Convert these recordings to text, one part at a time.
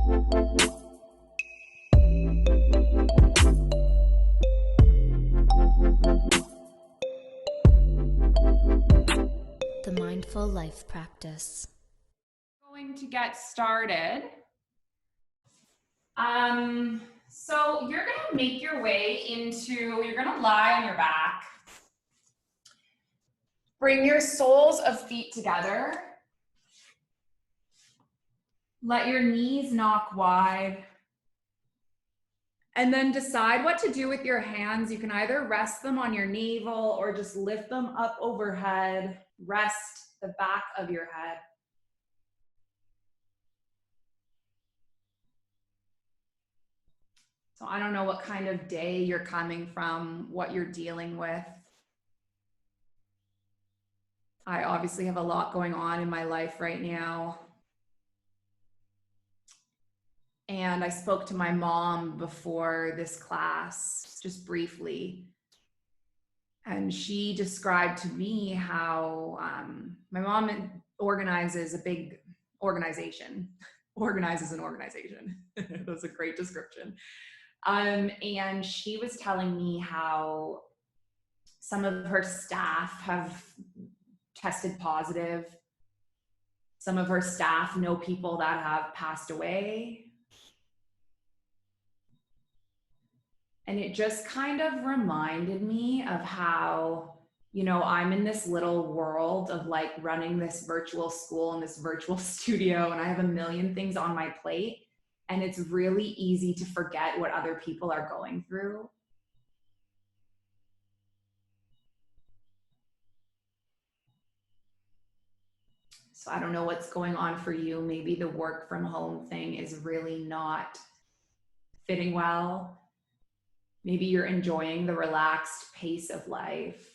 The Mindful Life Practice. Going to get started. So you're going to make your way you're going to lie on your back. Bring your soles of feet together. Let your knees knock wide. And then decide what to do with your hands. You can either rest them on your navel or just lift them up overhead. Rest the back of your head. So I don't know what kind of day you're coming from, what you're dealing with. I obviously have a lot going on in my life right now. And I spoke to my mom before this class, just briefly. And she described to me how my mom organizes a big organization, organizes an organization. That's a great description. And she was telling me how some of her staff have tested positive. Some of her staff know people that have passed away. And it just kind of reminded me of how, you know, I'm in this little world of like running this virtual school and this virtual studio, and I have a million things on my plate. And it's really easy to forget what other people are going through. So I don't know what's going on for you. Maybe the work from home thing is really not fitting well. Maybe you're enjoying the relaxed pace of life.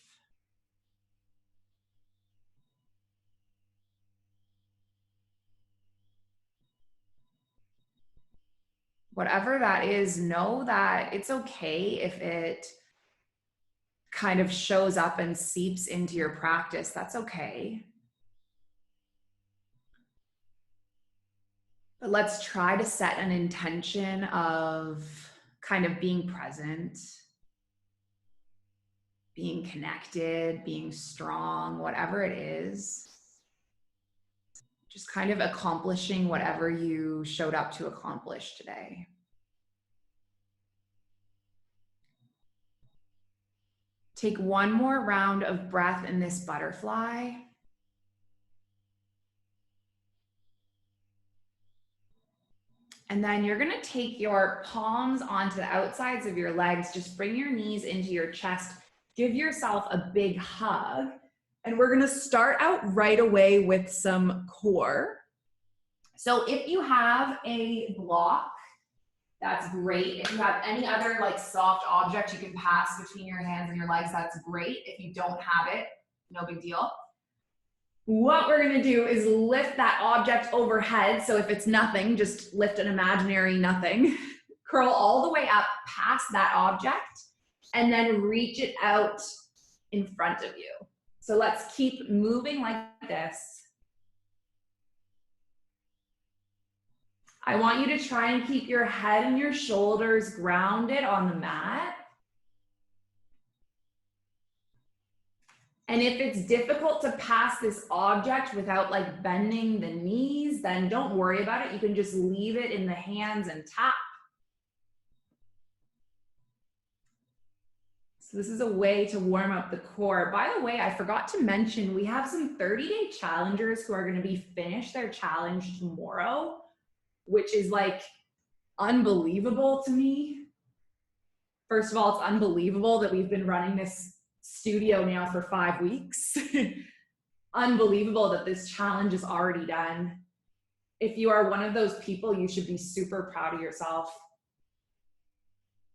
Whatever that is, know that it's okay if it kind of shows up and seeps into your practice. That's okay. But let's try to set an intention of kind of being present, being connected, being strong, whatever it is. Just kind of accomplishing whatever you showed up to accomplish today. Take one more round of breath in this butterfly. And then you're gonna take your palms onto the outsides of your legs. Just bring your knees into your chest. Give yourself a big hug. And we're gonna start out right away with some core. So if you have a block, that's great. If you have any other like soft object you can pass between your hands and your legs, that's great. If you don't have it, no big deal. What we're gonna do is lift that object overhead. So if it's nothing, just lift an imaginary nothing. Curl all the way up past that object and then reach it out in front of you. So let's keep moving like this. I want you to try and keep your head and your shoulders grounded on the mat. And if it's difficult to pass this object without like bending the knees, then don't worry about it. You can just leave it in the hands and tap. So this is a way to warm up the core. By the way, I forgot to mention, we have some 30-day challengers who are going to be finished their challenge tomorrow, which is like unbelievable to me. First of all, it's unbelievable that we've been running this studio now for 5 weeks. Unbelievable that this challenge is already done. If you are one of those people, you should be super proud of yourself.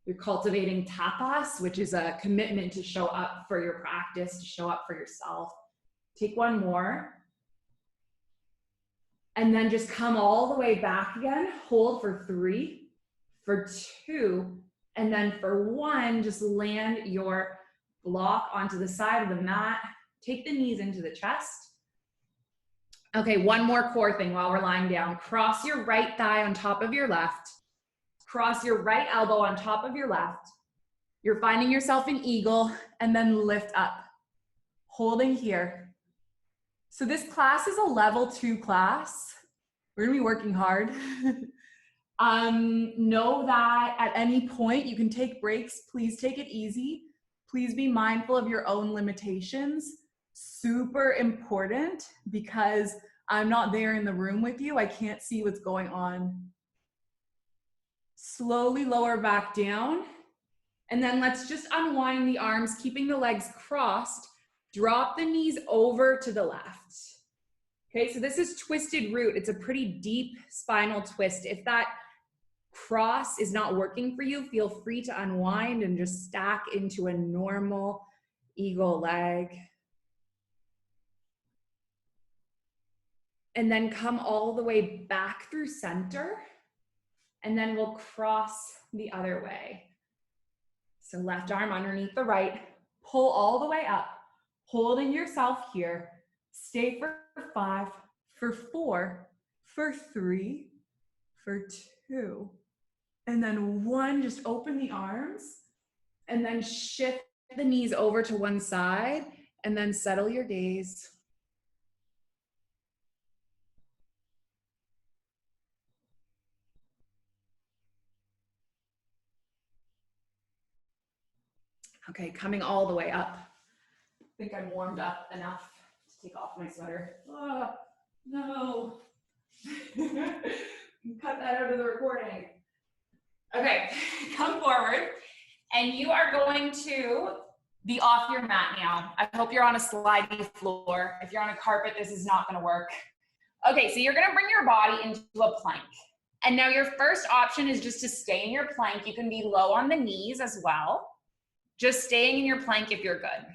You're cultivating tapas, which is a commitment to show up for your practice, to show up for yourself. Take one more. And then just come all the way back again. Hold for 3, for 2, and then for 1, just land your block onto the side of the mat. Take the knees into the chest. Okay, one more core thing while we're lying down. Cross your right thigh on top of your left. Cross your right elbow on top of your left. You're finding yourself in eagle, and then lift up, holding here. So this class is a level 2 class. We're gonna be working hard. Know that at any point you can take breaks. Please take it easy. Please be mindful of your own limitations. Super important, because I'm not there in the room with you. I can't see what's going on. Slowly lower back down. And then let's just unwind the arms, keeping the legs crossed. Drop the knees over to the left. Okay, so this is twisted root. It's a pretty deep spinal twist. If that cross is not working for you, feel free to unwind and just stack into a normal eagle leg. And then come all the way back through center. And then we'll cross the other way. So left arm underneath the right, pull all the way up, holding yourself here. Stay for 5, for 4, for 3, for 2, and then 1. Just open the arms, and then shift the knees over to one side, and then settle your gaze. Okay, coming all the way up. I think I'm warmed up enough to take off my sweater. Oh, no. Cut that out of the recording. Okay, come forward, and you are going to be off your mat now. I hope you're on a slidey floor. If you're on a carpet, this is not gonna work. Okay, so you're gonna bring your body into a plank. And now your first option is just to stay in your plank. You can be low on the knees as well. Just staying in your plank if you're good.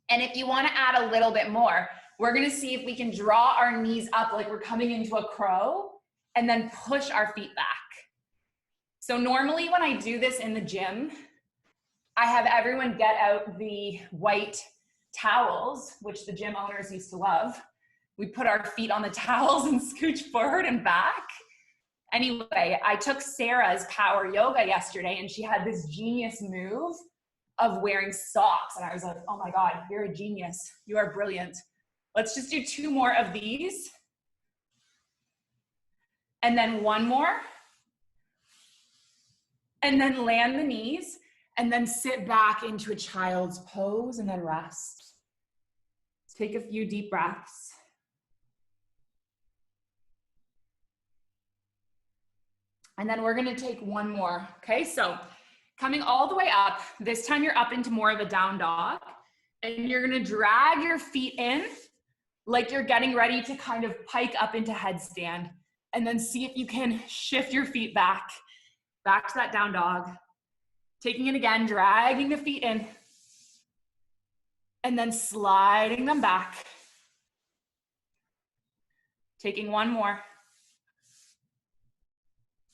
And if you wanna add a little bit more, we're gonna see if we can draw our knees up like we're coming into a crow, and then push our feet back. So normally when I do this in the gym, I have everyone get out the white towels, which the gym owners used to love. We put our feet on the towels and scooch forward and back. Anyway, I took Sarah's power yoga yesterday, and she had this genius move of wearing socks. And I was like, oh my God, you're a genius. You are brilliant. Let's just do 2 more of these. And then 1 more. And then land the knees, and then sit back into a child's pose, and then rest. Take a few deep breaths. And then we're gonna take 1 more, okay? So coming all the way up, this time you're up into more of a down dog, and you're gonna drag your feet in like you're getting ready to kind of pike up into headstand, and then see if you can shift your feet back to that down dog. Taking it again, dragging the feet in, and then sliding them back. Taking 1 more.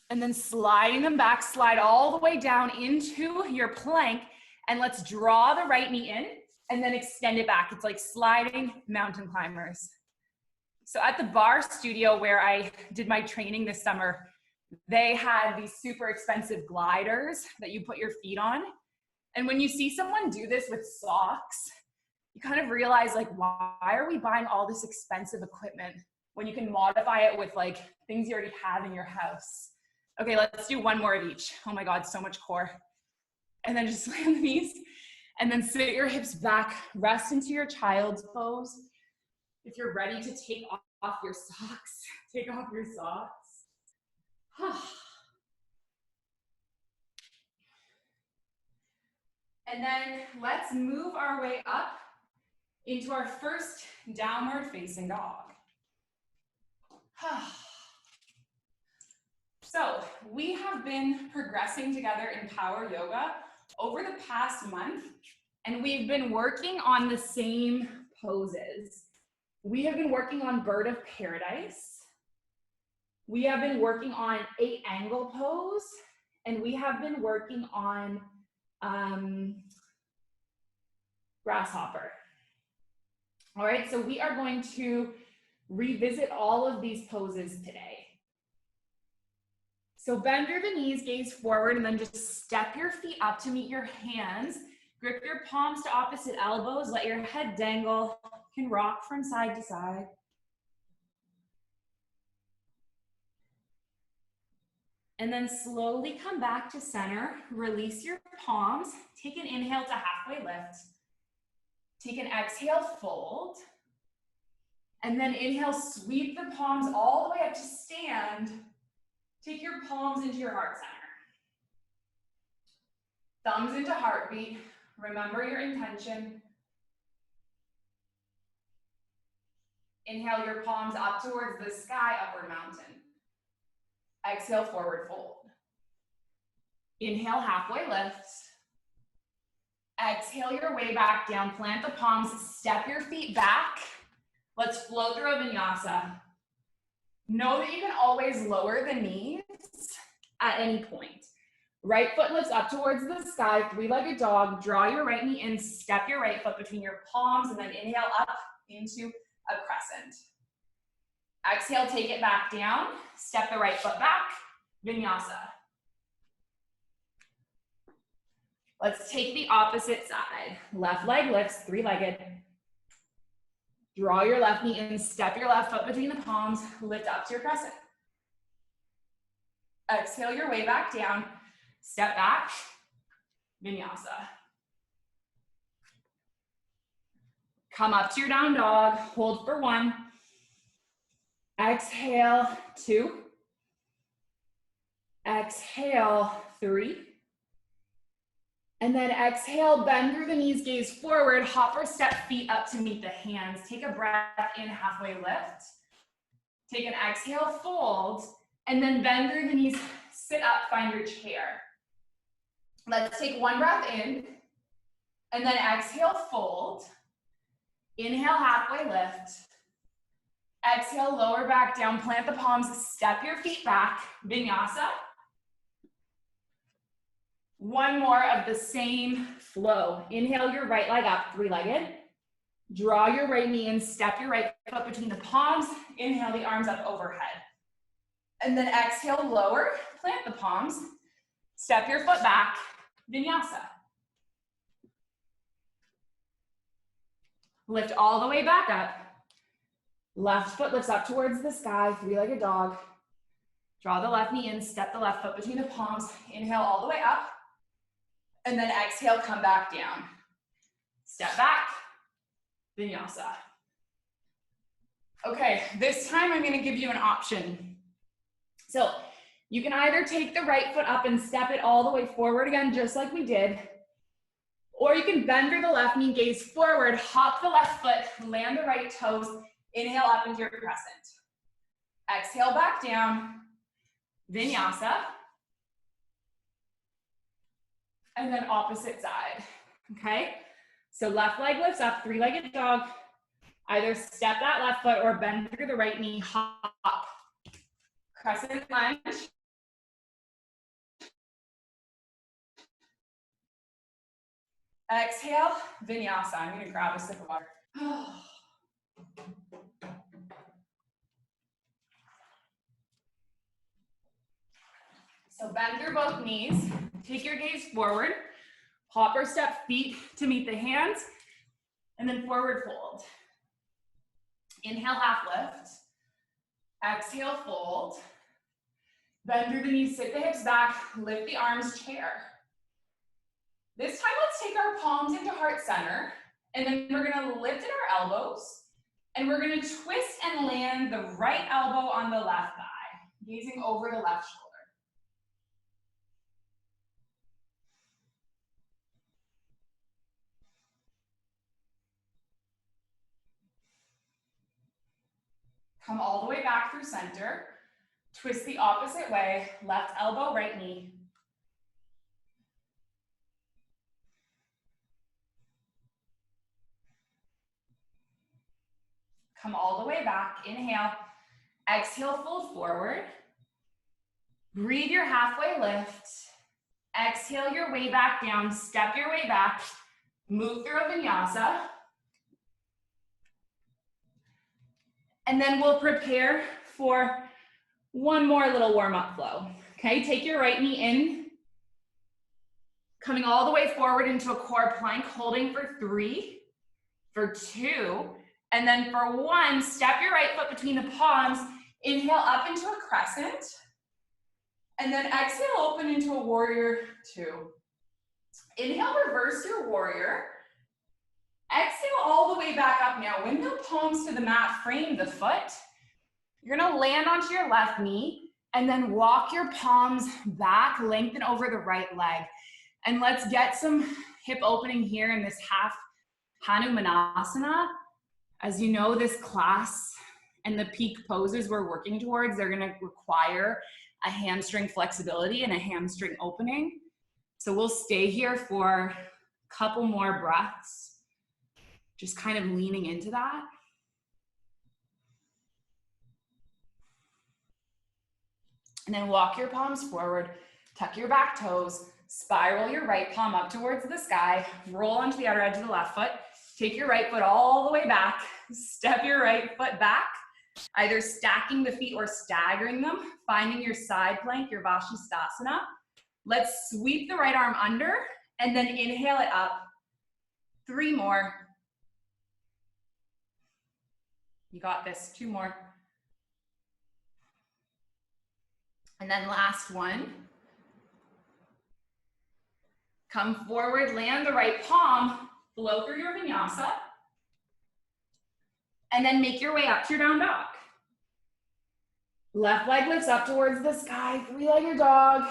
And then sliding them back, slide all the way down into your plank, and let's draw the right knee in and then extend it back. It's like sliding mountain climbers. So at the bar studio where I did my training this summer, they had these super expensive gliders that you put your feet on. And when you see someone do this with socks, you kind of realize, like, why are we buying all this expensive equipment when you can modify it with like things you already have in your house? Okay, let's do 1 more of each. Oh my God, so much core. And then just land the knees, and then sit your hips back, rest into your child's pose. If you're ready to take off your socks, take off your socks. And then let's move our way up into our first downward facing dog. So we have been progressing together in power yoga over the past month, and we've been working on the same poses. We have been working on bird of paradise. We have been working on 8 angle pose, and we have been working on grasshopper. All right, so we are going to revisit all of these poses today. So bend through the knees, gaze forward, and then just step your feet up to meet your hands. Grip your palms to opposite elbows. Let your head dangle. You can rock from side to side. And then slowly come back to center. Release your palms. Take an inhale to halfway lift. Take an exhale, fold. And then inhale, sweep the palms all the way up to stand. Take your palms into your heart center. Thumbs into heartbeat. Remember your intention. Inhale your palms up towards the sky, upward mountain. Exhale, forward fold. Inhale, halfway lift. Exhale your way back down. Plant the palms, step your feet back. Let's flow through a vinyasa. Know that you can always lower the knees at any point. Right foot lifts up towards the sky, three-legged dog. Draw your right knee in, step your right foot between your palms, and then inhale up into a crescent. Exhale, take it back down. Step the right foot back, vinyasa. Let's take the opposite side. Left leg lifts, three-legged. Draw your left knee in, step your left foot between the palms, lift up to your crescent. Exhale your way back down, step back, vinyasa. Come up to your down dog, hold for one. Exhale, two. Exhale, three. And then exhale, bend through the knees, gaze forward, hop or step feet up to meet the hands. Take a breath in, halfway lift. Take an exhale, fold, and then bend through the knees, sit up, find your chair. Let's take one breath in, and then exhale, fold. Inhale, halfway lift. Exhale, lower back down, plant the palms, step your feet back, vinyasa. One more of the same flow. Inhale your right leg up, three-legged. Draw your right knee in, step your right foot between the palms. Inhale the arms up overhead. And then exhale, lower, plant the palms. Step your foot back, vinyasa. Lift all the way back up. Left foot lifts up towards the sky, three-legged dog. Draw the left knee in, step the left foot between the palms. Inhale all the way up. And then exhale, come back down. Step back, vinyasa. Okay, this time I'm gonna give you an option. So you can either take the right foot up and step it all the way forward again, just like we did, or you can bend through the left knee, gaze forward, hop the left foot, land the right toes, inhale up into your crescent. Exhale back down, vinyasa. And then opposite side, okay? So left leg lifts up, three-legged dog. Either step that left foot or bend through the right knee, hop. Crescent lunge. Exhale, vinyasa. I'm gonna grab a sip of water. So bend through both knees. Take your gaze forward. Hop or step feet to meet the hands. And then forward fold. Inhale, half lift. Exhale, fold. Bend through the knees, sit the hips back, lift the arms, chair. This time, let's take our palms into heart center, and then we're gonna lift at our elbows, and we're gonna twist and land the right elbow on the left thigh, gazing over the left shoulder. Come all the way back through center. Twist the opposite way, left elbow, right knee. Come all the way back, inhale. Exhale, fold forward. Breathe your halfway lift. Exhale your way back down, step your way back. Move through a vinyasa. And then we'll prepare for one more little warm-up flow. Okay, take your right knee in, coming all the way forward into a core plank, holding for 3, for 2, and then for 1, step your right foot between the palms, inhale up into a crescent, and then exhale, open into a warrior 2. Inhale, reverse your warrior. Exhale all the way back up now. Windmill palms to the mat, frame the foot. You're gonna land onto your left knee and then walk your palms back, lengthen over the right leg. And let's get some hip opening here in this half Hanumanasana. As you know, this class and the peak poses we're working towards, they're gonna require a hamstring flexibility and a hamstring opening. So we'll stay here for a couple more breaths, just kind of leaning into that. And then walk your palms forward, tuck your back toes, spiral your right palm up towards the sky, roll onto the outer edge of the left foot, take your right foot all the way back, step your right foot back, either stacking the feet or staggering them, finding your side plank, your Vashisthasana. Let's sweep the right arm under and then inhale it up. 3 more. You got this, 2 more. And then last one. Come forward, land the right palm, flow through your vinyasa, and then make your way up to your down dog. Left leg lifts up towards the sky, 3-legged dog.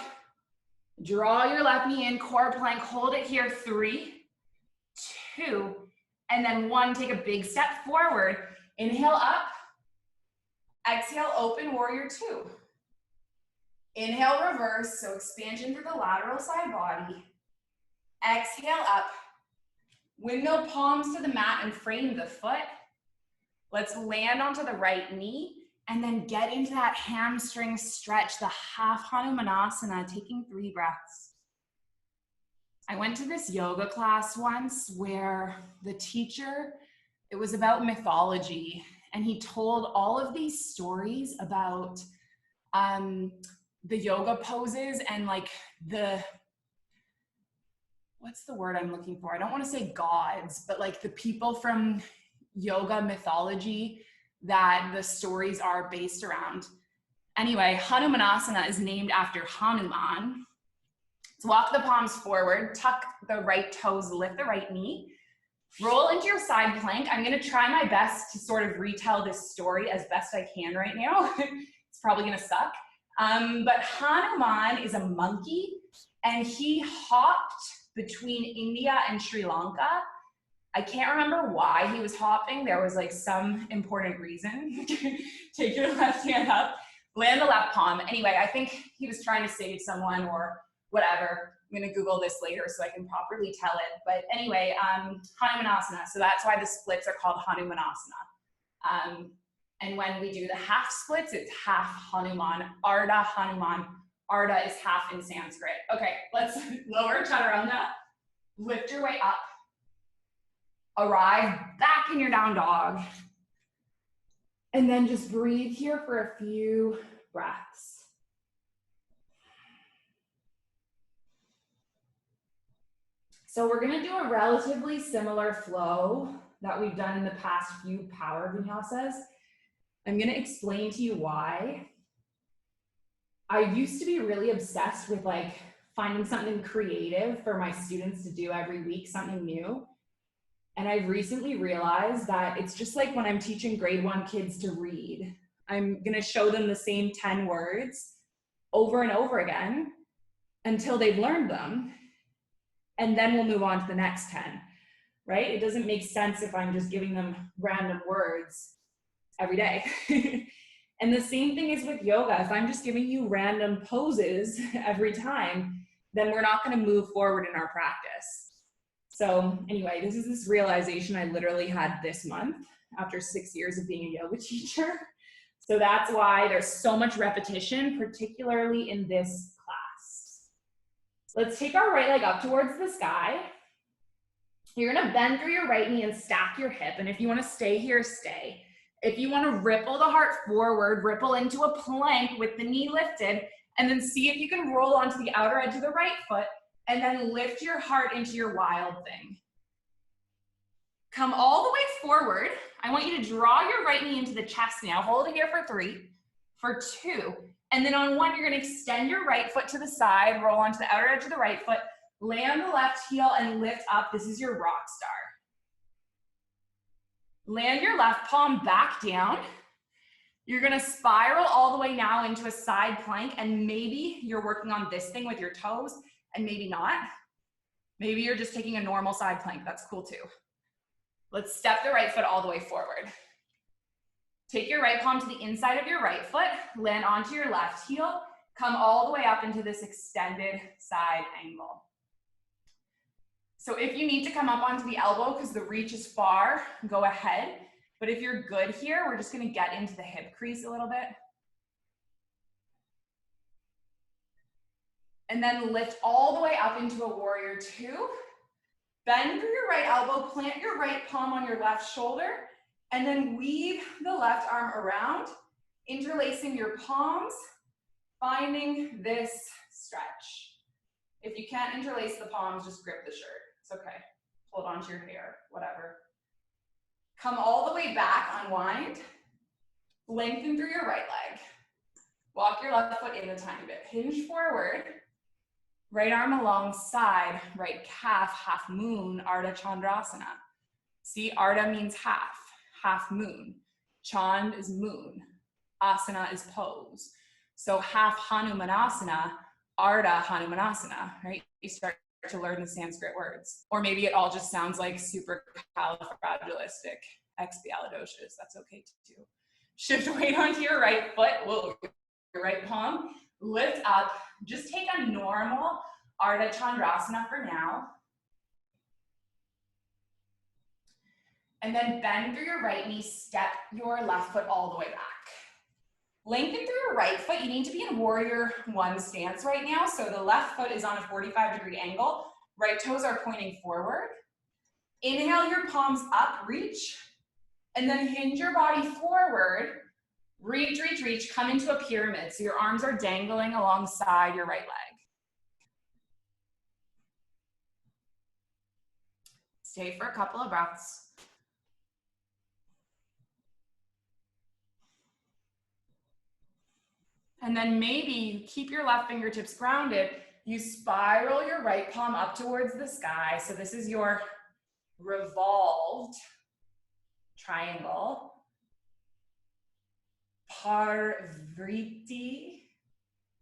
Draw your left knee in, core plank, hold it here, 3, 2, and then 1, take a big step forward. Inhale up, exhale, open, warrior 2. Inhale, reverse, so expansion through the lateral side body. Exhale up, windmill palms to the mat and frame the foot. Let's land onto the right knee and then get into that hamstring stretch, the half Hanumanasana, taking 3 breaths. I went to this yoga class once where the teacher, it was about mythology, and he told all of these stories about the yoga poses and like what's the word I'm looking for? I don't want to say gods, but like the people from yoga mythology that the stories are based around. Anyway, Hanumanasana is named after Hanuman. So walk the palms forward, tuck the right toes, lift the right knee, roll into your side plank. I'm going to try my best to sort of retell this story as best I can right now. It's probably going to suck. But Hanuman is a monkey, and he hopped between India and Sri Lanka. I can't remember why he was hopping. There was like some important reason. Take your left hand up, land the left palm. Anyway, I think he was trying to save someone or whatever. I'm going to Google this later so I can properly tell it. But anyway, Hanumanasana. So that's why the splits are called Hanumanasana. And when we do the half splits, it's half Hanuman, Ardha Hanuman. Ardha is half in Sanskrit. Okay, let's lower chaturanga, lift your way up, arrive back in your down dog, and then just breathe here for a few breaths. So we're gonna do a relatively similar flow that we've done in the past few power vinyasas. I'm gonna explain to you why. I used to be really obsessed with like finding something creative for my students to do every week, something new. And I've recently realized that it's just like when I'm teaching grade 1 kids to read. I'm gonna show them the same 10 words over and over again until they've learned them. And then we'll move on to the next 10, right? It doesn't make sense if I'm just giving them random words every day. And the same thing is with yoga. If I'm just giving you random poses every time, then we're not gonna move forward in our practice. So anyway, this is this realization I literally had this month after 6 years of being a yoga teacher. So that's why there's so much repetition, particularly in this class. Let's take our right leg up towards the sky. You're gonna bend through your right knee and stack your hip. And if you wanna stay here, stay. If you want to ripple the heart forward, ripple into a plank with the knee lifted, and then see if you can roll onto the outer edge of the right foot, and then lift your heart into your wild thing. Come all the way forward. I want you to draw your right knee into the chest now. Hold it here for 3, for 2, and then on 1, you're going to extend your right foot to the side, roll onto the outer edge of the right foot, land the left heel and lift up. This is your rock star. Land your left palm back down. You're going to spiral all the way now into a side plank, and maybe you're working on this thing with your toes and maybe not. Maybe you're just taking a normal side plank. That's cool too. Let's step the right foot all the way forward. Take your right palm to the inside of your right foot, land onto your left heel, come all the way up into this extended side angle. So if you need to come up onto the elbow because the reach is far, go ahead. But if you're good here, we're just going to get into the hip crease a little bit. And then lift all the way up into a warrior 2. Bend through your right elbow, plant your right palm on your left shoulder, and then weave the left arm around, interlacing your palms, finding this stretch. If you can't interlace the palms, just grip the shirt. It's okay. Hold on to your hair, whatever. Come all the way back, unwind. Lengthen through your right leg. Walk your left foot in a tiny bit. Hinge forward. Right arm alongside, right calf, half moon, Ardha Chandrasana. See, Ardha means half, half moon. Chand is moon. Asana is pose. So half Hanumanasana, Ardha Hanumanasana, right? You start to learn the Sanskrit words. Or maybe it all just sounds like supercalifragilisticexpialidocious. That's okay too. Shift weight onto your right foot. Whoa, your right palm. Lift up. Just take a normal Ardha Chandrasana for now. And then bend through your right knee, step your left foot all the way back. Lengthen through your right foot. You need to be in warrior 1 stance right now. So the left foot is on a 45-degree angle. Right toes are pointing forward. Inhale your palms up, reach. And then hinge your body forward. Reach, reach, reach. Come into a pyramid. So your arms are dangling alongside your right leg. Stay for a couple of breaths. And then maybe you keep your left fingertips grounded. You spiral your right palm up towards the sky. So this is your revolved triangle. Parvriti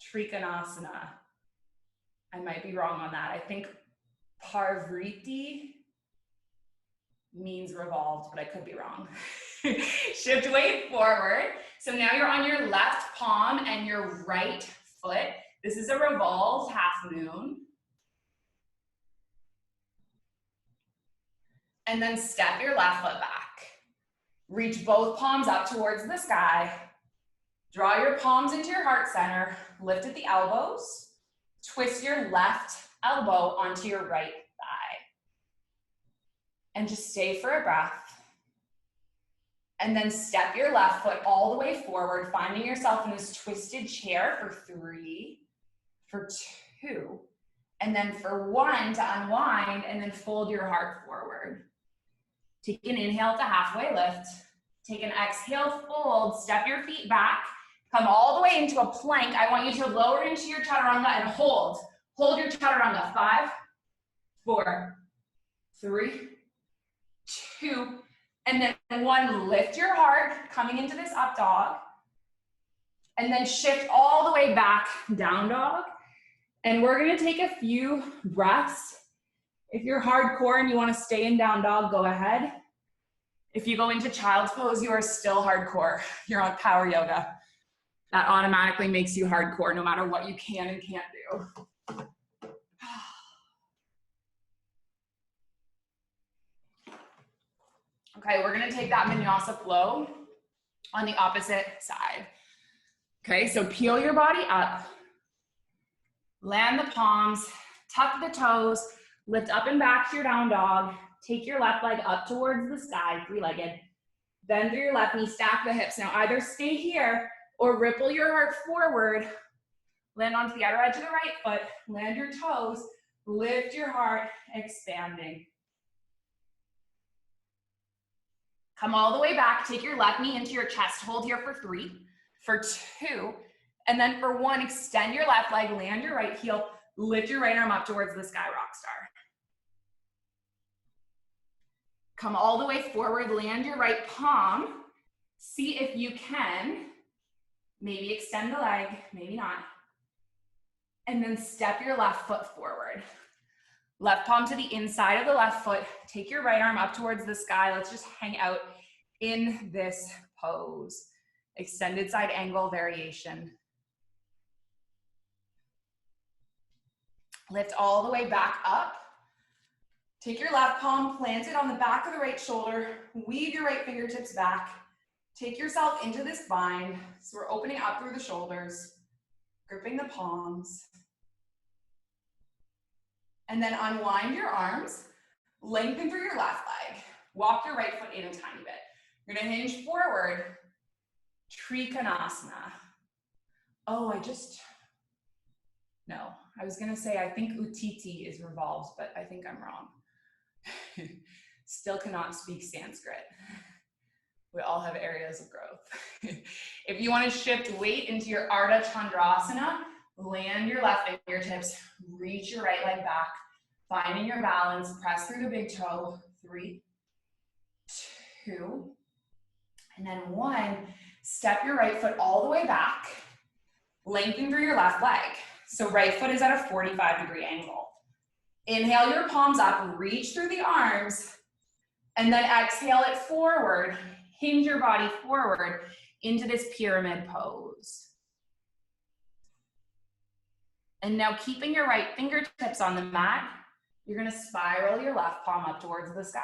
Trikonasana. I might be wrong on that. I think Parvriti means revolved, but I could be wrong. Shift weight forward. So now you're on your left palm and your right foot. This is a revolved half moon. And then step your left foot back. Reach both palms up towards the sky. Draw your palms into your heart center. Lift at the elbows. Twist your left elbow onto your right thigh. And just stay for a breath. And then step your left foot all the way forward, finding yourself in this twisted chair for 3, for 2, and then for 1 to unwind, and then fold your heart forward. Take an inhale to halfway lift. Take an exhale, fold, step your feet back, come all the way into a plank. I want you to lower into your chaturanga and hold. Hold your chaturanga. 5, 4, 3, 2, and then 1, lift your heart, coming into this up dog. And then shift all the way back, down dog. And we're gonna take a few breaths. If you're hardcore and you wanna stay in down dog, go ahead. If you go into child's pose, you are still hardcore. You're on power yoga. That automatically makes you hardcore no matter what you can and can't do. Okay, we're gonna take that vinyasa flow on the opposite side. Okay, so peel your body up, land the palms, tuck the toes, lift up and back to your down dog, take your left leg up towards the sky, 3-legged, Bend through your left knee, stack the hips. Now either stay here or ripple your heart forward. Land onto the outer edge of the right foot, land your toes, lift your heart, expanding. Come all the way back, take your left knee into your chest, hold here for 3, for 2, and then for 1, extend your left leg, land your right heel, lift your right arm up towards the sky rock star. Come all the way forward, land your right palm. See if you can, maybe extend the leg, maybe not. And then step your left foot forward. Left palm to the inside of the left foot. Take your right arm up towards the sky. Let's just hang out in this pose. Extended side angle variation. Lift all the way back up. Take your left palm, plant it on the back of the right shoulder. Weave your right fingertips back. Take yourself into this bind. So we're opening up through the shoulders, gripping the palms. And then unwind your arms, lengthen through your left leg. Walk your right foot in a tiny bit. You're gonna hinge forward, Trikonasana. Oh, no. I was gonna say, I think Utiti is revolved, but I think I'm wrong. Still cannot speak Sanskrit. We all have areas of growth. If you wanna shift weight into your Ardha Chandrasana, land your left fingertips, reach your right leg back, finding your balance, press through the big toe, 3, 2, and then 1, step your right foot all the way back, lengthen through your left leg. So right foot is at a 45-degree angle. Inhale your palms up, reach through the arms, and then exhale it forward, hinge your body forward into this pyramid pose. And now keeping your right fingertips on the mat, you're gonna spiral your left palm up towards the sky.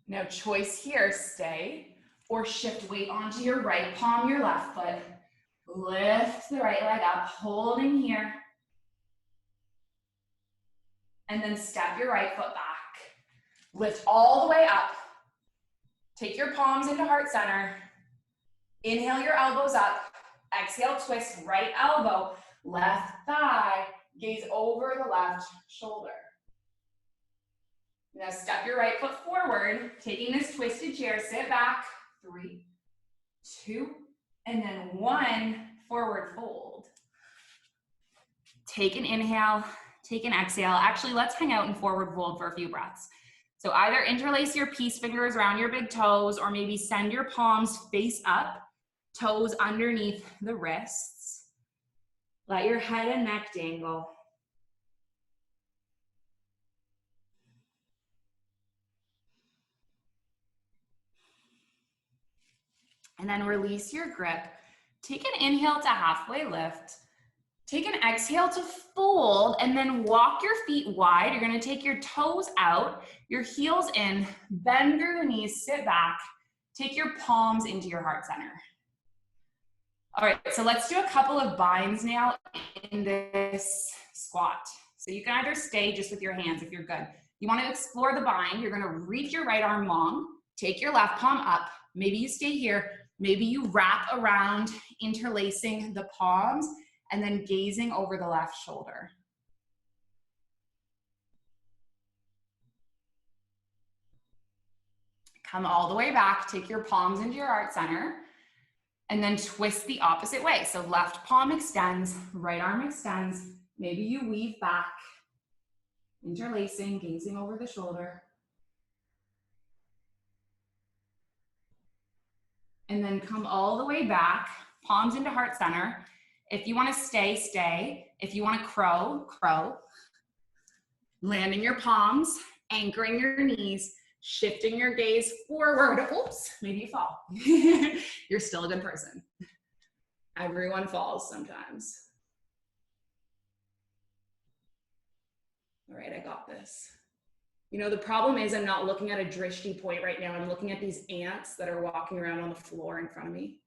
Now choice here, stay or shift weight onto your right palm, your left foot. Lift the right leg up, holding here. And then step your right foot back. Lift all the way up. Take your palms into heart center. Inhale your elbows up. Exhale, twist right elbow, left thigh, gaze over the left shoulder. Now step your right foot forward, taking this twisted chair, sit back, 3, 2, and then 1, forward fold. Take an inhale, take an exhale. Actually, let's hang out in forward fold for a few breaths. So either interlace your peace fingers around your big toes or maybe send your palms face up, toes underneath the wrists. Let your head and neck dangle. And then release your grip. Take an inhale to halfway lift. Take an exhale to fold and then walk your feet wide. You're gonna take your toes out, your heels in, bend through the knees, sit back. Take your palms into your heart center. All right, so let's do a couple of binds now in this squat. So you can either stay just with your hands if you're good. You wanna explore the bind. You're gonna reach your right arm long, take your left palm up. Maybe you stay here. Maybe you wrap around, interlacing the palms and then gazing over the left shoulder. Come all the way back, take your palms into your heart center, and then twist the opposite way. So left palm extends, right arm extends. Maybe you weave back, interlacing, gazing over the shoulder. And then come all the way back, palms into heart center. If you want to stay, stay. If you want to crow, crow. Landing your palms, anchoring your knees, shifting your gaze forward. Oops, maybe you fall. You're still a good person. Everyone falls sometimes. All right, I got this. You know, the problem is I'm not looking at a drishti point right now. I'm looking at these ants that are walking around on the floor in front of me.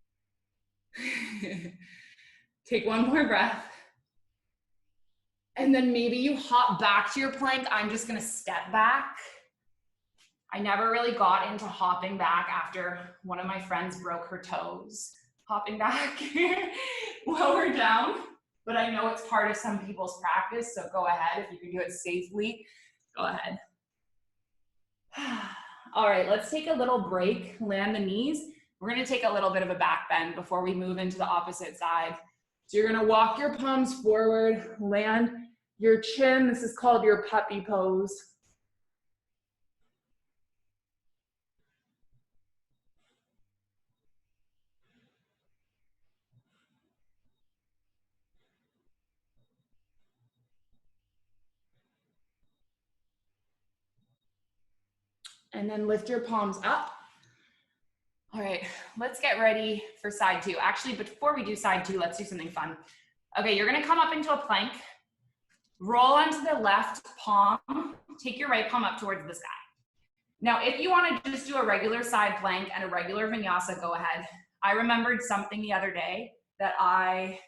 Take one more breath. And then maybe you hop back to your plank. I'm just gonna step back. I never really got into hopping back after one of my friends broke her toes. Hopping back while we're down, but I know it's part of some people's practice, so go ahead. If you can do it safely, go ahead. All right, let's take a little break, land the knees. We're gonna take a little bit of a back bend before we move into the opposite side. So you're gonna walk your palms forward, land your chin. This is called your puppy pose. And then lift your palms up. All right, let's get ready for side two. Actually, before we do side two, let's do something fun. Okay, you're gonna come up into a plank, roll onto the left palm, take your right palm up towards the sky. Now, if you wanna just do a regular side plank and a regular vinyasa, go ahead. I remembered something the other day that I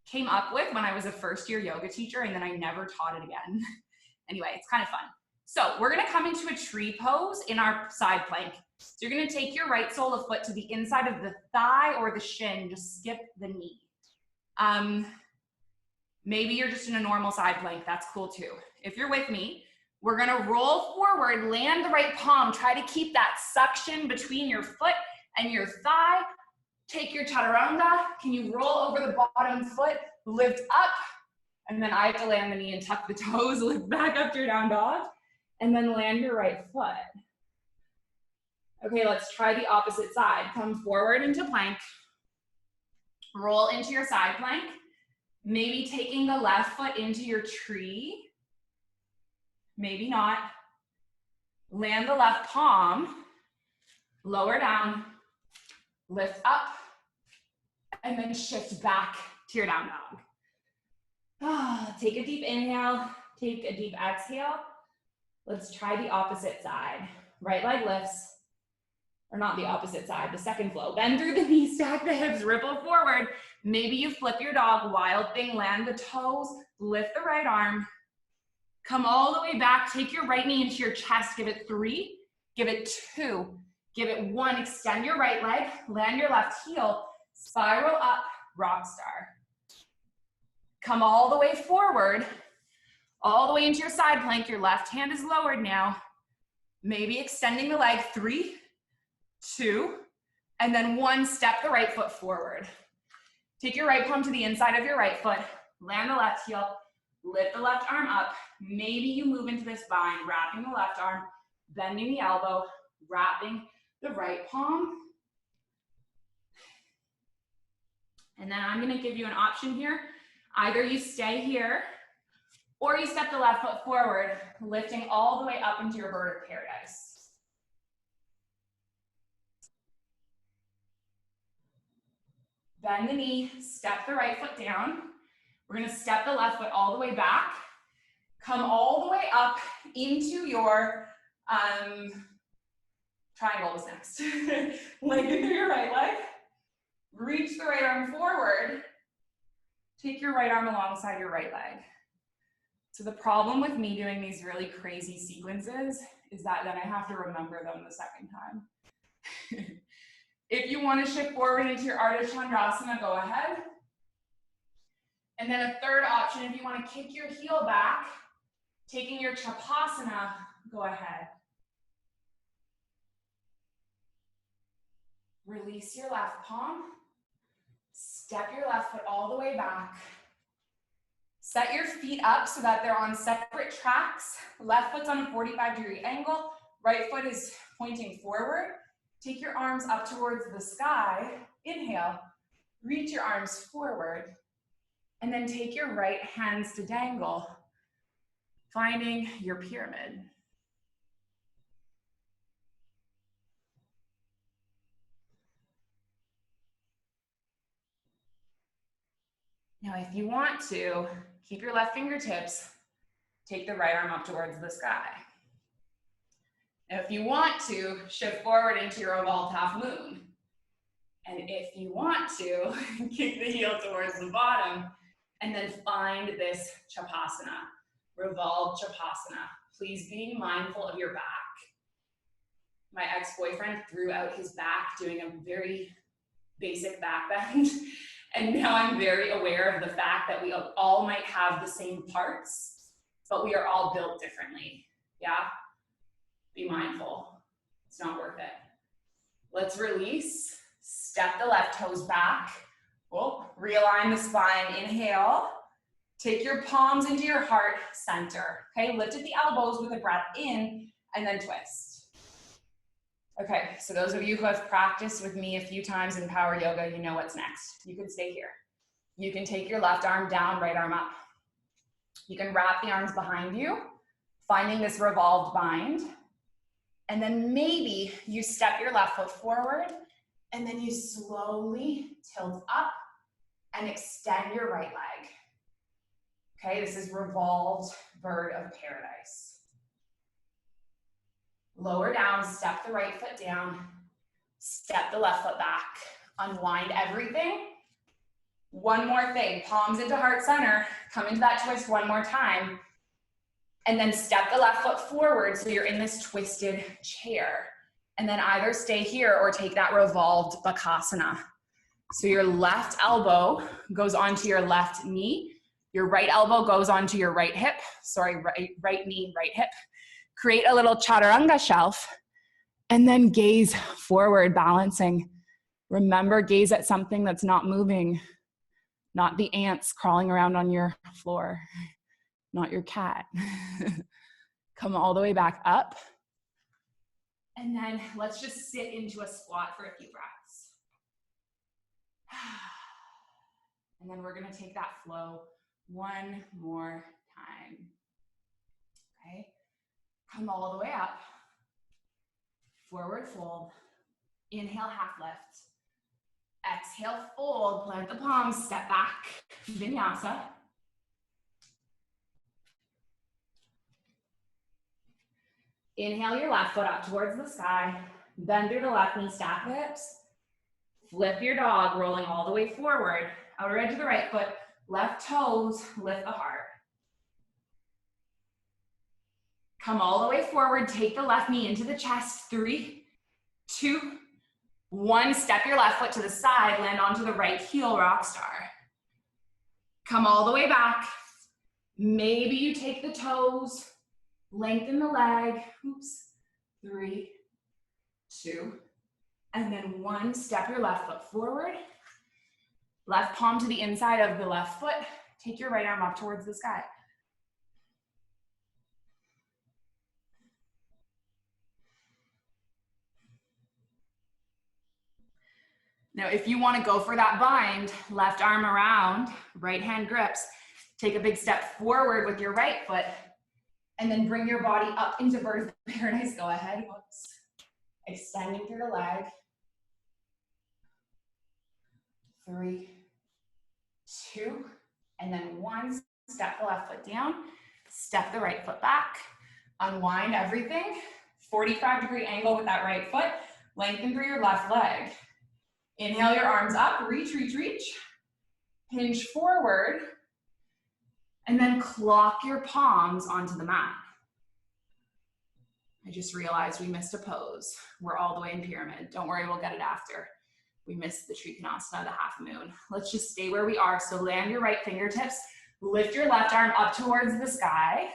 came up with when I was a first-year yoga teacher, and then I never taught it again. Anyway, it's kind of fun. So we're gonna come into a tree pose in our side plank. So you're gonna take your right sole of foot to the inside of the thigh or the shin, just skip the knee. Maybe you're just in a normal side plank, that's cool too. If you're with me, we're gonna roll forward, land the right palm, try to keep that suction between your foot and your thigh. Take your chaturanga, can you roll over the bottom foot, lift up, and then I have to land the knee and tuck the toes, lift back up to your down dog, and then land your right foot. Okay, let's try the opposite side. Come forward into plank, roll into your side plank, maybe taking the left foot into your tree, maybe not. Land the left palm, lower down, lift up, and then shift back to your down dog. Take a deep inhale, take a deep exhale. Let's try the opposite side. Right leg lifts, or not the opposite side, the second flow. Bend through the knees, stack the hips, ripple forward. Maybe you flip your dog, wild thing, land the toes, lift the right arm. Come all the way back, take your right knee into your chest, give it 3, give it 2, give it 1, extend your right leg, land your left heel, spiral up, rock star. Come all the way forward, all the way into your side plank, your left hand is lowered now. Maybe extending the leg, 3, 2, and then 1, step the right foot forward. Take your right palm to the inside of your right foot, land the left heel, lift the left arm up. Maybe you move into this bind, wrapping the left arm, bending the elbow, wrapping the right palm. And then I'm gonna give you an option here. Either you stay here, or you step the left foot forward, lifting all the way up into your bird of paradise. Bend the knee, step the right foot down. We're gonna step the left foot all the way back. Come all the way up into your triangle is next. Lengthen through your right leg. Reach the right arm forward. Take your right arm alongside your right leg. So the problem with me doing these really crazy sequences is that then I have to remember them the second time. If you want to shift forward into your Ardha Chandrasana, go ahead. And then a third option, if you want to kick your heel back, taking your Chapasana, go ahead. Release your left palm. Step your left foot all the way back. Set your feet up so that they're on separate tracks. Left foot's on a 45-degree angle. Right foot is pointing forward. Take your arms up towards the sky. Inhale. Reach your arms forward. And then take your right hands to dangle, finding your pyramid. Now, if you want to, keep your left fingertips, take the right arm up towards the sky. Now, if you want to, shift forward into your evolved half moon. And if you want to, kick the heel towards the bottom, And then find this Chapasana, revolved Chapasana. Please be mindful of your back. My ex-boyfriend threw out his back doing a very basic back bend. And now I'm very aware of the fact that we all might have the same parts, but we are all built differently. Yeah? Be mindful. It's not worth it. Let's release. Step the left toes back. Whoa. Realign the spine. Inhale. Take your palms into your heart center. Okay, lift at the elbows with a breath in and then twist. Okay, so those of you who have practiced with me a few times in power yoga, you know what's next. You can stay here. You can take your left arm down, right arm up. You can wrap the arms behind you, finding this revolved bind. And then maybe you step your left foot forward and then you slowly tilt up and extend your right leg. Okay, this is revolved bird of paradise. Lower down, step the right foot down, step the left foot back, unwind everything. One more thing, palms into heart center, come into that twist one more time, and then step the left foot forward so you're in this twisted chair. And then either stay here or take that revolved Bakasana. So your left elbow goes onto your left knee, your right elbow goes onto your right hip, right knee, right hip. Create a little chaturanga shelf and then gaze forward, balancing. Remember, gaze at something that's not moving, not the ants crawling around on your floor, not your cat. Come all the way back up. And then let's just sit into a squat for a few breaths. And then we're gonna take that flow one more time. Okay, come all the way up. Forward fold. Inhale, half lift. Exhale, fold, plant the palms, step back. Vinyasa. Inhale your left foot up towards the sky. Bend through the left knee, stack the hips. Flip your dog, rolling all the way forward. Outer edge of the right foot, left toes, lift the heart. Come all the way forward, take the left knee into the chest. 3, 2, 1. Step your left foot to the side, land onto the right heel, rock star. Come all the way back. Maybe you take the toes, lengthen the leg. Oops. 3, 2, and then 1. Step your left foot forward. Left palm to the inside of the left foot. Take your right arm up towards the sky. Now, if you want to go for that bind, left arm around, right hand grips, take a big step forward with your right foot, and then bring your body up into bird of paradise. Go ahead. Whoops. Extending through the leg. 3, 2, and then 1. Step the left foot down, step the right foot back, unwind everything. 45-degree angle with that right foot. Lengthen through your left leg. Inhale your arms up, reach, reach, reach. Hinge forward, and then clock your palms onto the mat. I just realized we missed a pose. We're all the way in pyramid. Don't worry, we'll get it after. We missed the Trikonasana, the half moon. Let's just stay where we are. So land your right fingertips, lift your left arm up towards the sky,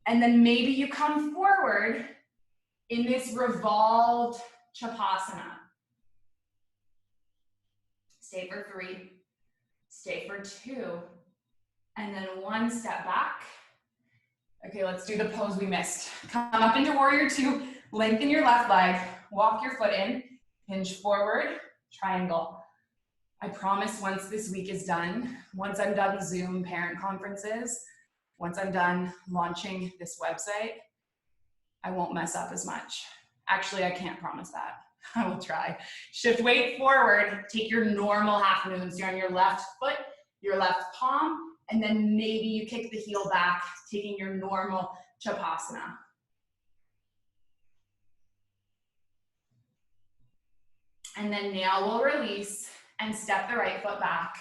and then maybe you come forward in this revolved Chapasana. Stay for 3, stay for 2, and then 1. Step back. Okay, let's do the pose we missed. Come up into warrior 2, lengthen your left leg, walk your foot in, hinge forward, triangle. I promise once this week is done, once I'm done Zoom parent conferences, once I'm done launching this website, I won't mess up as much. Actually, I can't promise that. I will try. Shift weight forward, take your normal half moons. You're on your left foot, your left palm, and then maybe you kick the heel back, taking your normal Chapasana. And then now we'll release and step the right foot back.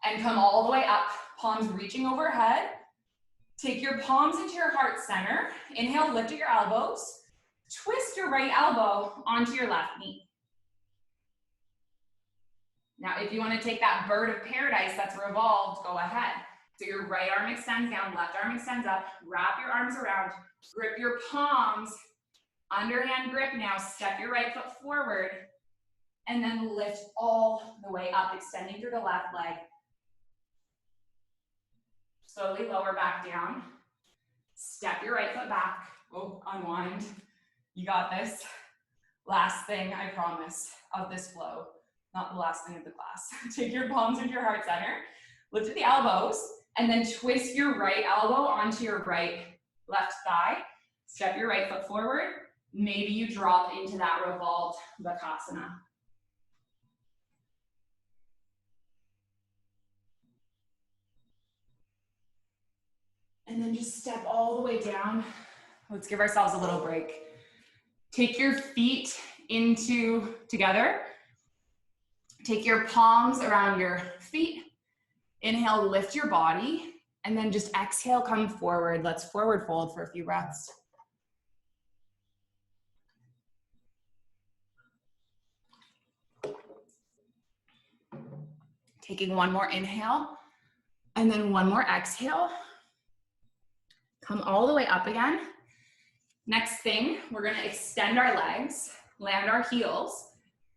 And come all the way up, palms reaching overhead. Take your palms into your heart center. Inhale, lift at your elbows. Twist your right elbow onto your left knee. Now, if you want to take that bird of paradise that's revolved, go ahead. So your right arm extends down, left arm extends up. Wrap your arms around. Grip your palms. Underhand grip now. Step your right foot forward. And then lift all the way up, extending through the left leg. Slowly lower back down. Step your right foot back. Oh, unwind. You got this. Last thing, I promise, of this flow. Not the last thing of the class. Take your palms into your heart center. Lift at the elbows. And then twist your right elbow onto your left thigh. Step your right foot forward. Maybe you drop into that revolved Bakasana. And then just step all the way down. Let's give ourselves a little break. Take your feet together. Take your palms around your feet. Inhale, lift your body. And then just exhale, come forward. Let's forward fold for a few breaths. Taking one more inhale. And then one more exhale. Come all the way up again. Next thing, we're gonna extend our legs, land our heels,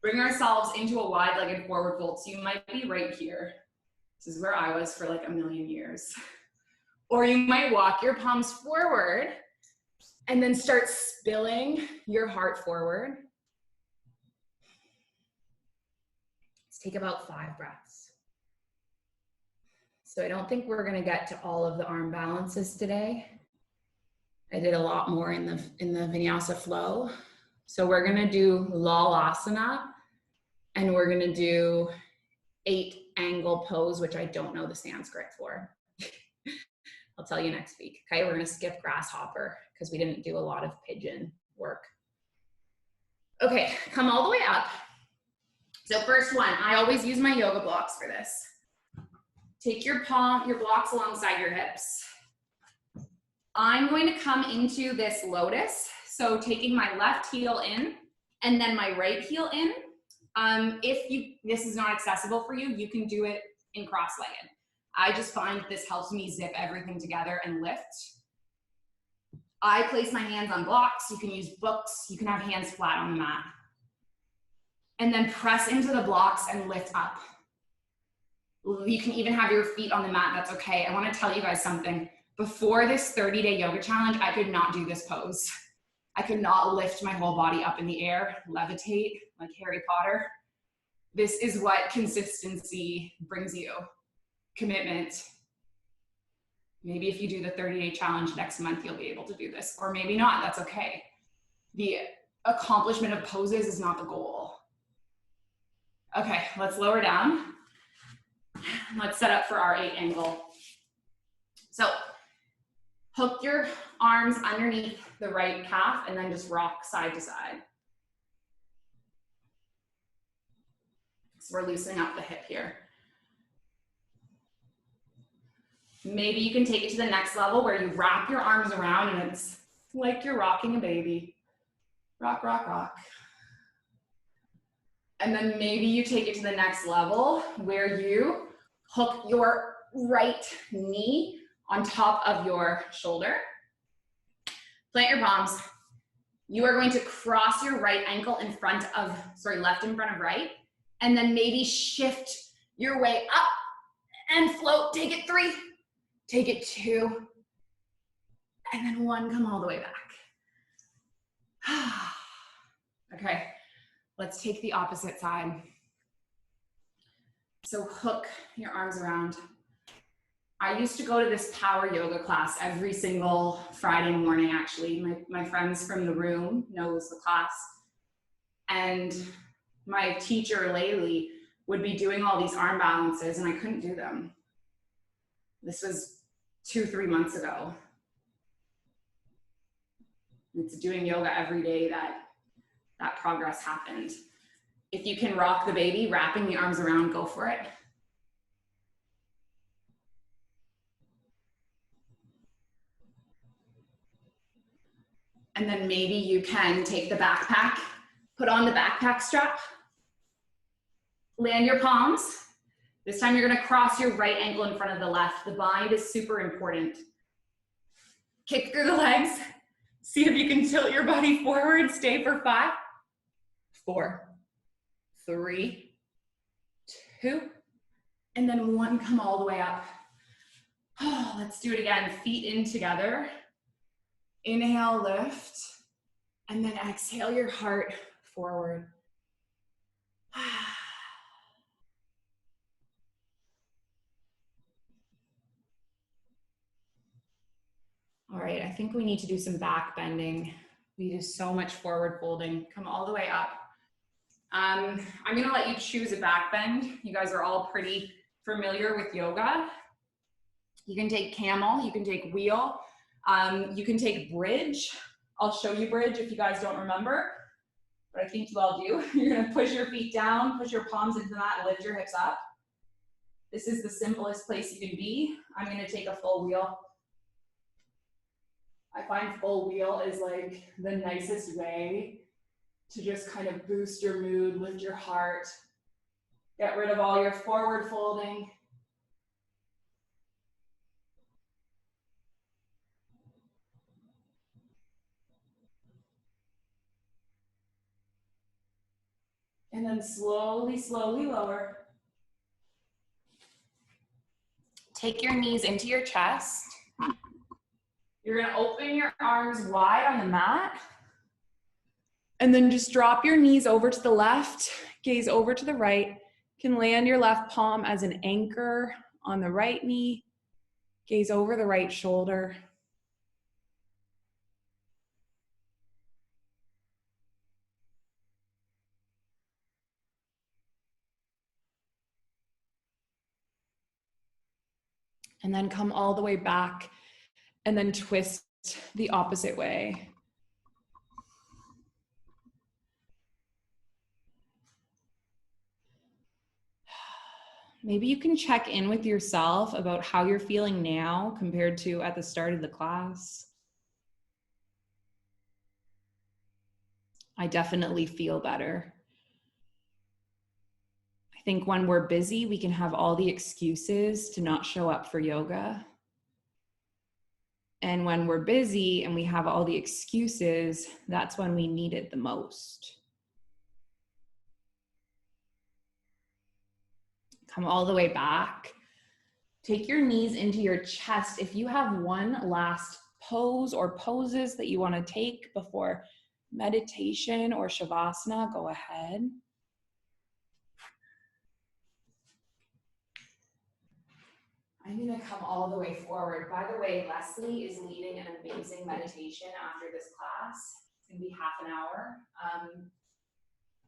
bring ourselves into a wide-legged forward fold. So you might be right here. This is where I was for like a million years. Or you might walk your palms forward and then start spilling your heart forward. Let's take about 5 breaths. So I don't think we're gonna get to all of the arm balances today. I did a lot more in the Vinyasa flow. So we're gonna do Lalasana, and we're gonna do 8 angle pose, which I don't know the Sanskrit for. I'll tell you next week. Okay, we're gonna skip grasshopper because we didn't do a lot of pigeon work. Okay, come all the way up. So first one, I always use my yoga blocks for this. Take your blocks alongside your hips. I'm going to come into this lotus. So taking my left heel in and then my right heel in. If this is not accessible for you, you can do it in cross-legged. I just find this helps me zip everything together and lift. I place my hands on blocks. You can use books. You can have hands flat on the mat. And then press into the blocks and lift up. You can even have your feet on the mat. That's okay. I want to tell you guys something. Before this 30-day yoga challenge, I could not do this pose. I could not lift my whole body up in the air, levitate like Harry Potter. This is what consistency brings you. Commitment. Maybe if you do the 30-day challenge next month, you'll be able to do this, or maybe not, that's okay. The accomplishment of poses is not the goal. Okay, let's lower down. Let's set up for our 8 angle. So, hook your arms underneath the right calf and then just rock side to side. So we're loosening up the hip here. Maybe you can take it to the next level where you wrap your arms around and it's like you're rocking a baby. Rock, rock, rock. And then maybe you take it to the next level where you hook your right knee on top of your shoulder. Plant your palms. You are going to cross your right ankle in front of, left in front of right, and then maybe shift your way up and float. Take it 3, take it 2, and then 1, come all the way back. Okay, let's take the opposite side. So hook your arms around. I used to go to this power yoga class every single Friday morning, actually. My friends from the room knows the class. And my teacher, Laylee, would be doing all these arm balances and I couldn't do them. This was 2-3 months ago. It's doing yoga every day that progress happened. If you can rock the baby, wrapping the arms around, go for it. And then maybe you can take the backpack, put on the backpack strap, land your palms. This time you're gonna cross your right ankle in front of the left. The bind is super important. Kick through the legs. See if you can tilt your body forward. Stay for 5, 4, 3, 2, and then 1. Come all the way up. Oh, let's do it again. Feet in together. Inhale, lift, and then exhale your heart forward. All right, I think we need to do some back bending. We do so much forward folding. Come all the way up. I'm gonna let you choose a back bend. You guys are all pretty familiar with yoga. You can take camel, you can take wheel, you can take bridge. I'll show you bridge if you guys don't remember, but I think you all do. You're gonna push your feet down, push your palms into the mat, and lift your hips up. This is the simplest place you can be. I'm gonna take a full wheel. I find full wheel is like the nicest way to just kind of boost your mood, lift your heart, get rid of all your forward folding. And then slowly, slowly lower. Take your knees into your chest. You're gonna open your arms wide on the mat. And then just drop your knees over to the left, gaze over to the right. You can land your left palm as an anchor on the right knee. Gaze over the right shoulder. And then come all the way back and then twist the opposite way. Maybe you can check in with yourself about how you're feeling now compared to at the start of the class. I definitely feel better. I think when we're busy, we can have all the excuses to not show up for yoga. And when we're busy and we have all the excuses, that's when we need it the most. Come all the way back. Take your knees into your chest. If you have one last pose or poses that you want to take before meditation or shavasana, go ahead. I'm going to come all the way forward. By the way, Leslie is leading an amazing meditation after this class. It's going to be half an hour.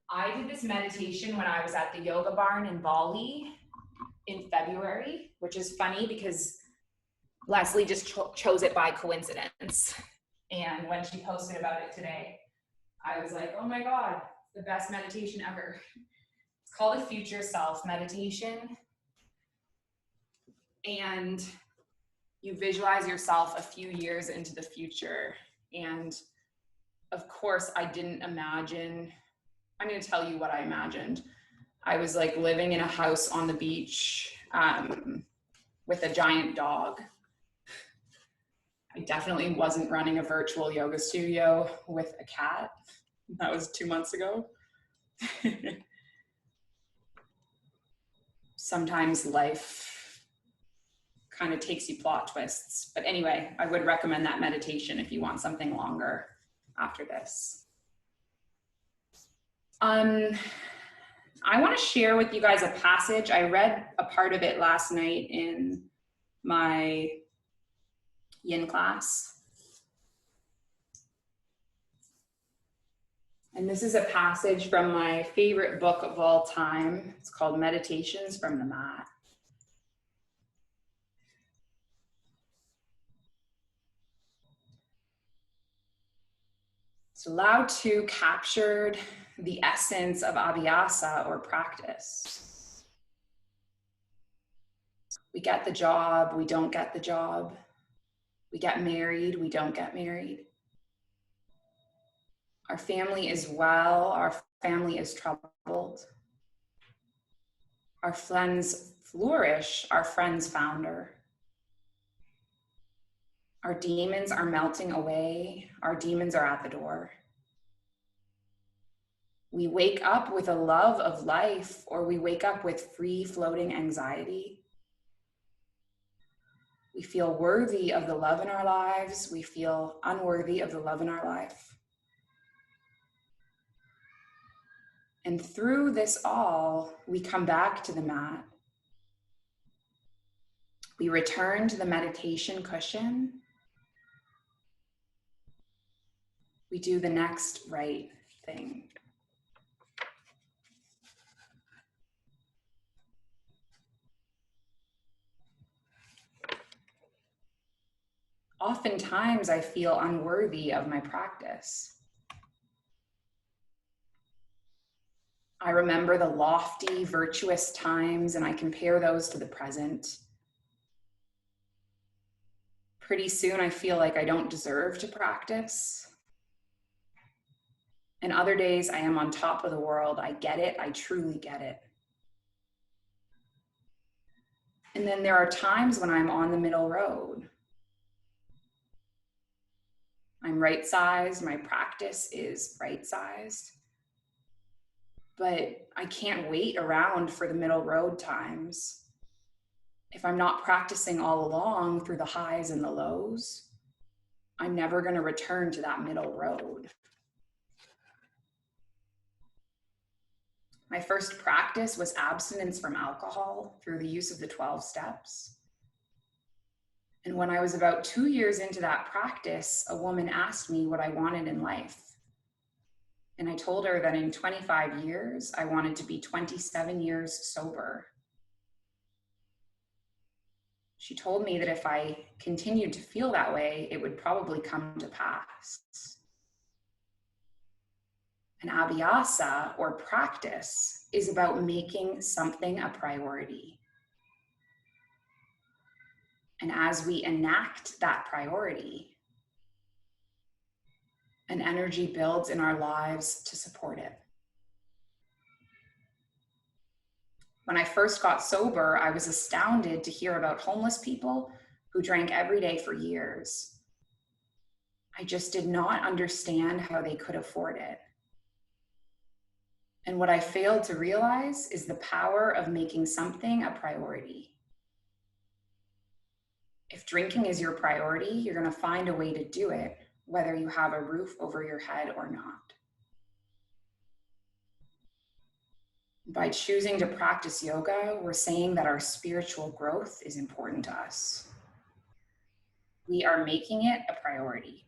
I did this meditation when I was at the yoga barn in Bali in February, which is funny because Leslie just chose it by coincidence. And when she posted about it today, I was like, oh my God, the best meditation ever. It's called a future self meditation. And you visualize yourself a few years into the future. And of course, I didn't imagine, I'm going to tell you what I imagined. I was like living in a house on the beach with a giant dog. I definitely wasn't running a virtual yoga studio with a cat. That was 2 months ago. Sometimes life kind of takes you plot twists. But anyway, I would recommend that meditation if you want something longer after this. I want to share with you guys a passage. I read a part of it last night in my yin class. And this is a passage from my favorite book of all time. It's called Meditations from the Mat. So Lao Tzu captured the essence of Abhyasa, or practice. We get the job, we don't get the job. We get married, we don't get married. Our family is well, our family is troubled. Our friends flourish, our friends founder. Our demons are melting away, our demons are at the door. We wake up with a love of life, or we wake up with free floating anxiety. We feel worthy of the love in our lives. We feel unworthy of the love in our life. And through this all, we come back to the mat. We return to the meditation cushion. We do the next right thing. Oftentimes, I feel unworthy of my practice. I remember the lofty, virtuous times, and I compare those to the present. Pretty soon, I feel like I don't deserve to practice. And other days, I am on top of the world. I get it. I truly get it. And then there are times when I'm on the middle road. I'm right-sized, my practice is right-sized, but I can't wait around for the middle road times. If I'm not practicing all along through the highs and the lows, I'm never going to return to that middle road. My first practice was abstinence from alcohol through the use of the 12 steps. And when I was about 2 years into that practice, a woman asked me what I wanted in life. And I told her that in 25 years, I wanted to be 27 years sober. She told me that if I continued to feel that way, it would probably come to pass. An Abhyasa, or practice, is about making something a priority. And as we enact that priority, an energy builds in our lives to support it. When I first got sober, I was astounded to hear about homeless people who drank every day for years. I just did not understand how they could afford it. And what I failed to realize is the power of making something a priority. If drinking is your priority, you're going to find a way to do it, whether you have a roof over your head or not. By choosing to practice yoga, we're saying that our spiritual growth is important to us. We are making it a priority.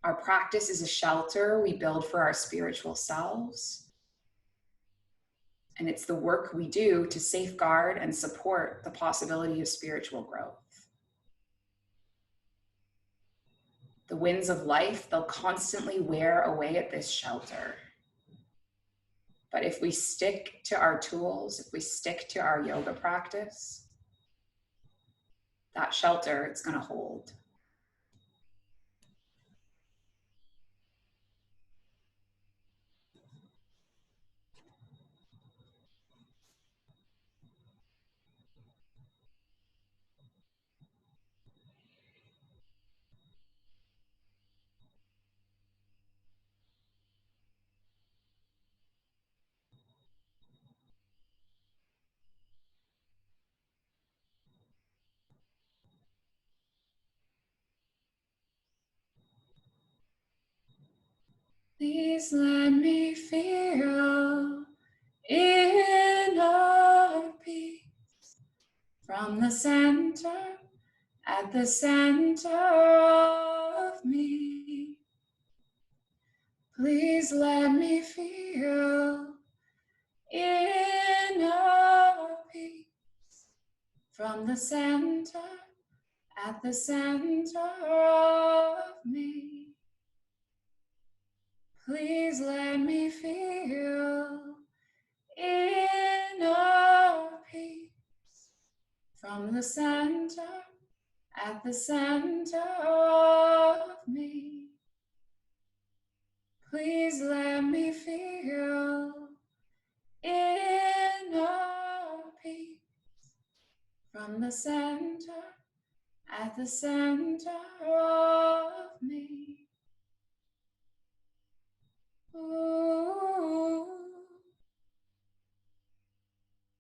Our practice is a shelter we build for our spiritual selves. And it's the work we do to safeguard and support the possibility of spiritual growth. The winds of life, they'll constantly wear away at this shelter. But if we stick to our tools, if we stick to our yoga practice, that shelter, it's going to hold. Please let me feel inner peace from the center, at the center of me. Please let me feel inner peace from the center, at the center of me. Please let me feel inner peace from the center, at the center of me. Please let me feel inner peace from the center, at the center of me. Ooh,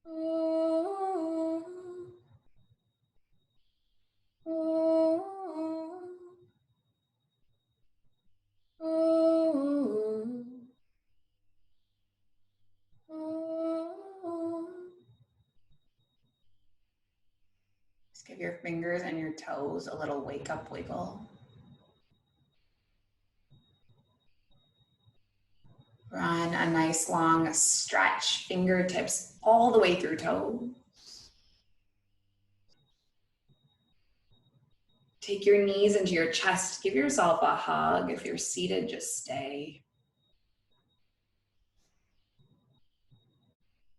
ooh, ooh, ooh, ooh. Just give your fingers and your toes a little wake up wiggle. Run a nice long stretch, fingertips all the way through toes. Take your knees into your chest. Give yourself a hug. If you're seated, just stay.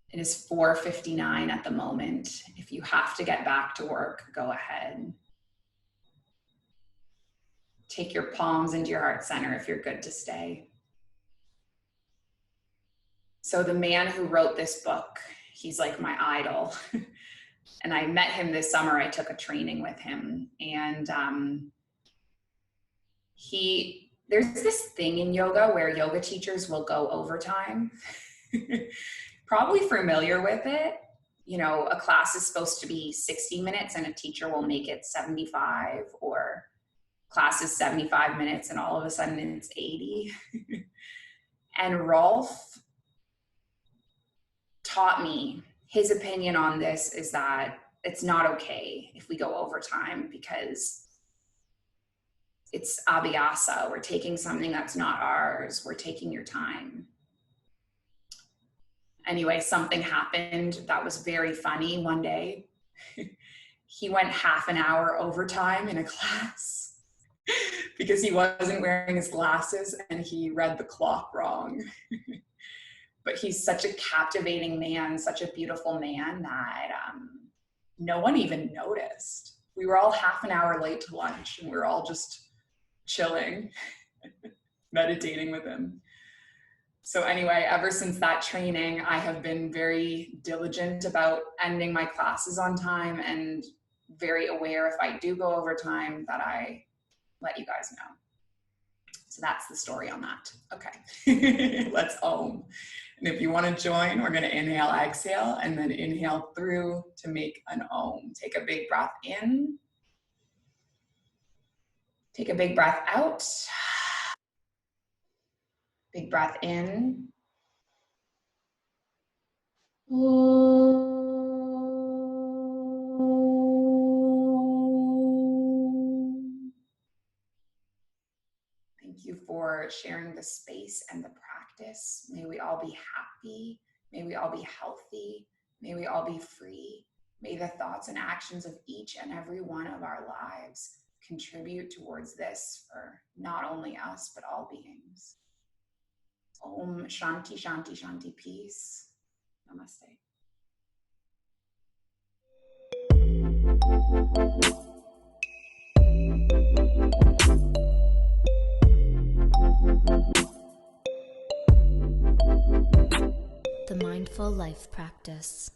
It is 4:59 at the moment. If you have to get back to work, go ahead. Take your palms into your heart center if you're good to stay. So the man who wrote this book, he's like my idol. And I met him this summer. I took a training with him. And there's this thing in yoga where yoga teachers will go overtime. Probably familiar with it. You know, a class is supposed to be 60 minutes and a teacher will make it 75, or class is 75 minutes and all of a sudden it's 80. And Rolf taught me, his opinion on this is that it's not okay if we go overtime because it's Abhyasa. We're taking something that's not ours. We're taking your time. Anyway, something happened that was very funny one day. He went half an hour overtime in a class because he wasn't wearing his glasses and he read the clock wrong. But he's such a captivating man, such a beautiful man that no one even noticed. We were all half an hour late to lunch and we were all just chilling, meditating with him. So anyway, ever since that training, I have been very diligent about ending my classes on time and very aware if I do go over time that I let you guys know. So that's the story on that. Okay, let's Om. And if you want to join, we're going to inhale, exhale, and then inhale through to make an Om. Take a big breath in. Take a big breath out. Big breath in. Thank you for sharing the space and the practice. May we all be happy. May we all be healthy. May we all be free. May the thoughts and actions of each and every one of our lives contribute towards this for not only us, but all beings. Om Shanti, Shanti, Shanti, peace. Namaste. The Mindful Life Practice.